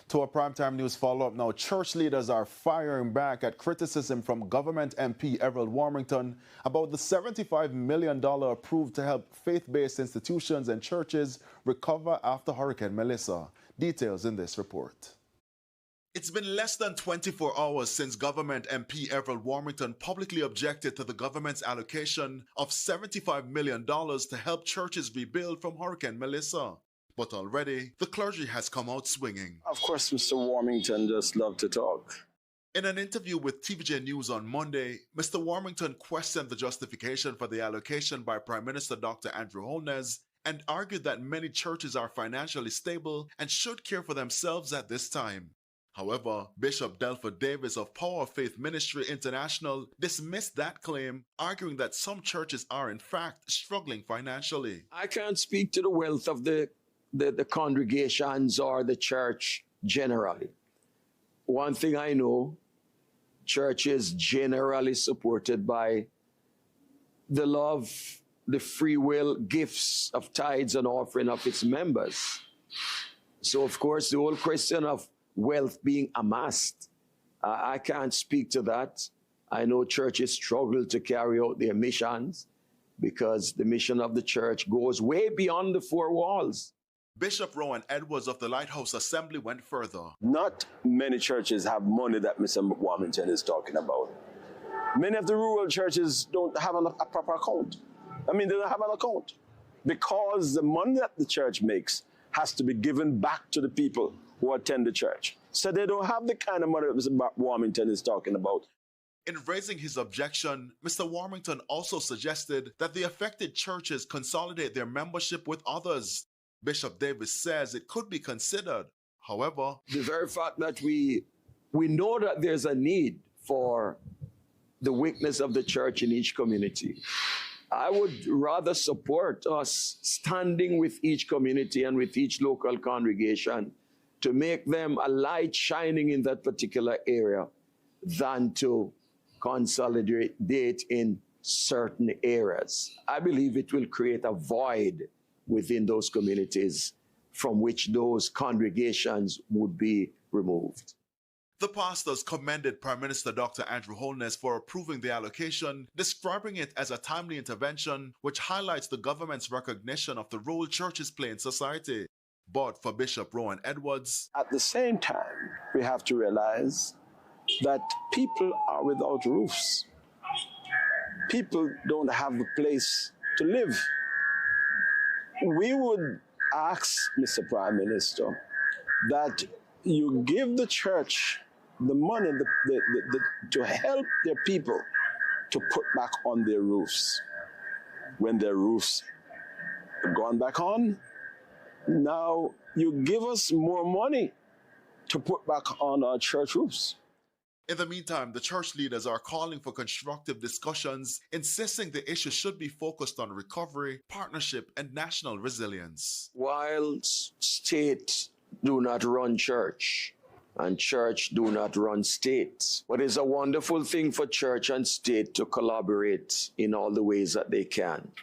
To a primetime news follow-up now, church leaders are firing back at criticism from government MP Everald Warmington about the $75 million approved to help faith-based institutions and churches recover after Hurricane Melissa. Details in this report. It's been less than 24 hours since government MP Everald Warmington publicly objected to the government's allocation of $75 million to help churches rebuild from Hurricane Melissa. But already, the clergy has come out swinging. Of course, Mr. Warmington just loved to talk. In an interview with TVJ News on Monday, Mr. Warmington questioned the justification for the allocation by Prime Minister Dr. Andrew Holness and argued that many churches are financially stable and should care for themselves at this time. However, Bishop Delford Davis of Power of Faith Ministry International dismissed that claim, arguing that some churches are in fact struggling financially. I can't speak to the wealth of the congregations or the church generally. One thing I know, church is generally supported by the love, the free will gifts of tithes and offering of its members. So of course, the whole question of wealth being amassed, I can't speak to that. I know churches struggle to carry out their missions because the mission of the church goes way beyond the four walls. Bishop Rowan Edwards of the Lighthouse Assembly went further. Not many churches have money that Mr. Warmington is talking about. Many of the rural churches don't have a proper account. I mean, they don't have an account because the money that the church makes has to be given back to the people who attend the church. So they don't have the kind of money that Mr. Warmington is talking about. In raising his objection, Mr. Warmington also suggested that the affected churches consolidate their membership with others. Bishop Davis says it could be considered. However, the very fact that we know that there's a need for the weakness of the church in each community, I would rather support us standing with each community and with each local congregation to make them a light shining in that particular area than to consolidate in certain areas. I believe it will create a void within those communities from which those congregations would be removed. The pastors commended Prime Minister Dr. Andrew Holness for approving the allocation, describing it as a timely intervention which highlights the government's recognition of the role churches play in society. But for Bishop Rowan Edwards, at the same time, we have to realize that people are without roofs. People don't have a place to live. We would ask Mr. Prime Minister that you give the church the money to help their people to put back on their roofs. When their roofs are gone back on, now you give us more money to put back on our church roofs. In the meantime, the church leaders are calling for constructive discussions, insisting the issue should be focused on recovery, partnership, and national resilience. While state do not run church, and church do not run state, but it's a wonderful thing for church and state to collaborate in all the ways that they can.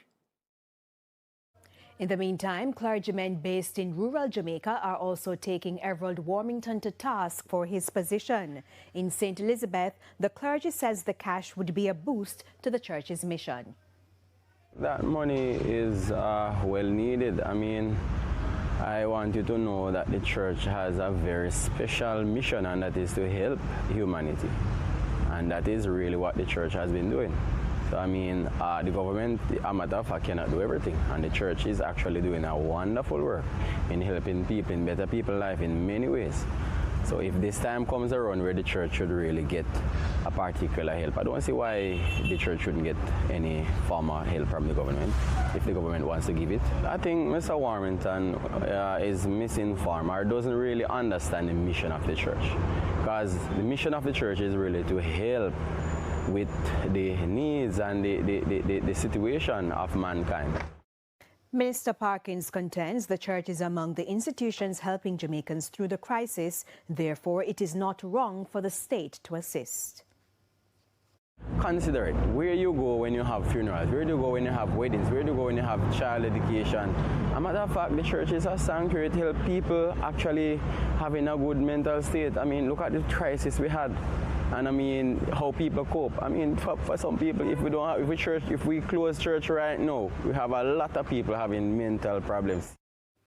In the meantime, clergymen based in rural Jamaica are also taking Everald Warmington to task for his position. In St. Elizabeth, the clergy says the cash would be a boost to the church's mission. That money is well needed. I mean, I want you to know that the church has a very special mission, and that is to help humanity. And that is really what the church has been doing. So, I mean, the government, a matter of fact, cannot do everything. And the church is actually doing a wonderful work in helping people, in better people's life in many ways. So if this time comes around where the church should really get a particular help, I don't see why the church shouldn't get any form of help from the government if the government wants to give it. I think Mr. Warmington is misinformed or doesn't really understand the mission of the church. Because the mission of the church is really to help with the needs and the situation of mankind. Minister Parkins contends the church is among the institutions helping Jamaicans through the crisis. Therefore, it is not wrong for the state to assist. Consider it. Where you go when you have funerals, where do you go when you have weddings, where do you go when you have child education. As a matter of fact, the church is a sanctuary to help people actually having a good mental state. I mean, look at the crisis we had. And I mean, how people cope. I mean, for some people, if we close church right now, we have a lot of people having mental problems.